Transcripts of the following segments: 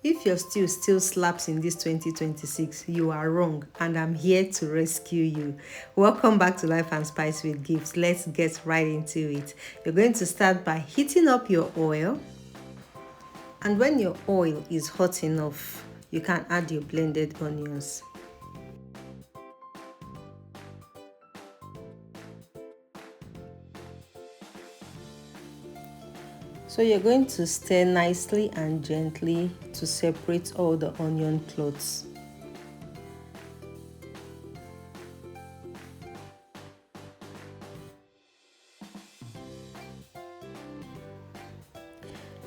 If your stew still slaps in this 2026, you are wrong, and I'm here to rescue you. Welcome back to Life and Spice with Gifts. Let's get right into it. You're going to start by heating up your oil, and when your oil is hot enough, you can add your blended onions. So you're going to stir nicely and gently to separate all the onion clots.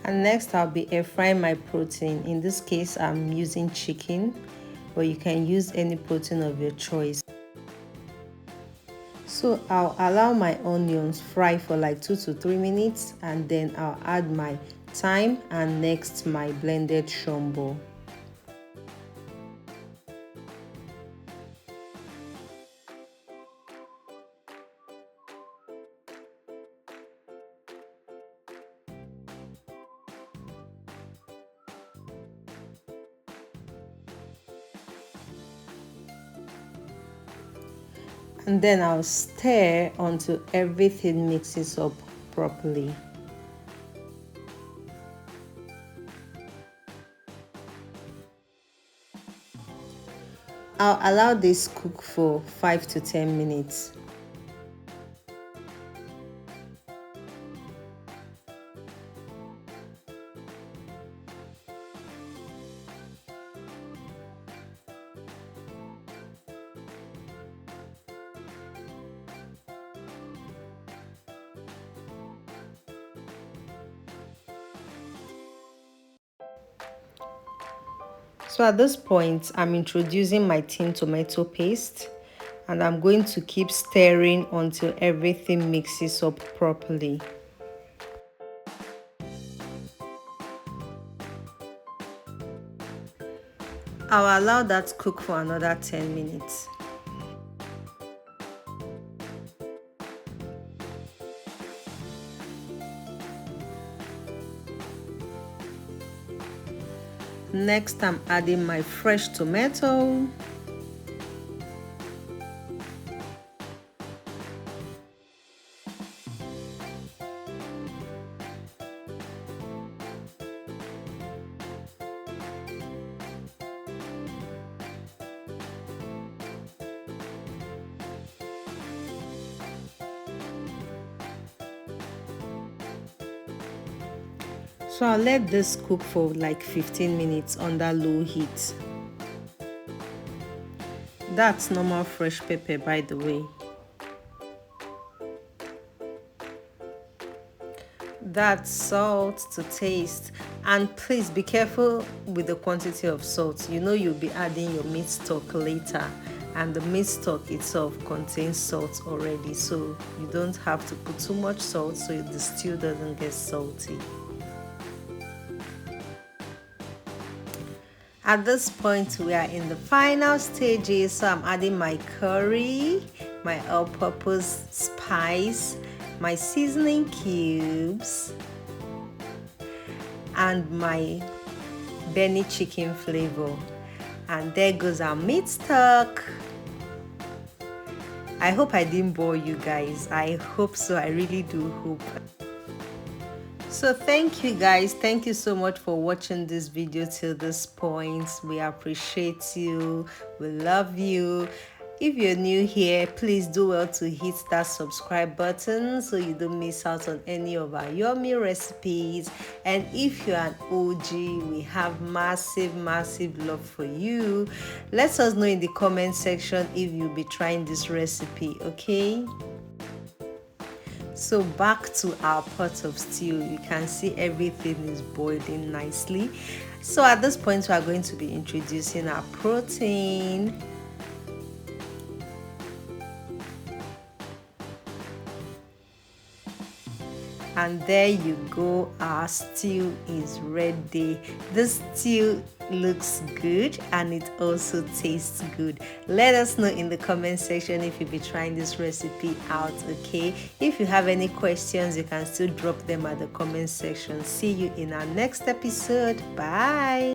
And next I'll be air frying my protein. In this case I'm using chicken, but you can use any protein of your choice. So I'll allow my onions fry for like 2 to 3 minutes, and then I'll add my thyme and next my blended shombo. And then I'll stir until everything mixes up properly. I'll allow this cook for 5 to 10 minutes. So at this point, I'm introducing my tin tomato paste, and I'm going to keep stirring until everything mixes up properly. I'll allow that cook for another 10 minutes. Next, I'm adding my fresh tomato. So I'll let this cook for like 15 minutes under low heat. That's normal fresh pepper, by the way. That's salt to taste, and please be careful with the quantity of salt. You know you'll be adding your meat stock later, and the meat stock itself contains salt already, so you don't have to put too much salt so the stew doesn't get salty. At this point, we are in the final stages, so I'm adding my curry, my all-purpose spice, my seasoning cubes, and my Benny chicken flavor. And there goes our meat stock. I hope I didn't bore you guys. I hope so. I really do hope. So thank you guys, thank you so much for watching this video till this point. We appreciate you, we love you. If you're new here, please do well to hit that subscribe button so you don't miss out on any of our yummy recipes. And if you're an OG, we have massive love for you. Let us know in the comment section if you'll be trying this recipe, okay? So back to our pot of stew. You can see everything is boiling nicely. So at this point, we are going to be introducing our protein. And there you go, our stew is ready. This stew looks good and it also tastes good. Let us know in the comment section if you'll be trying this recipe out, okay? If you have any questions, you can still drop them at the comment section. See you in our next episode. Bye.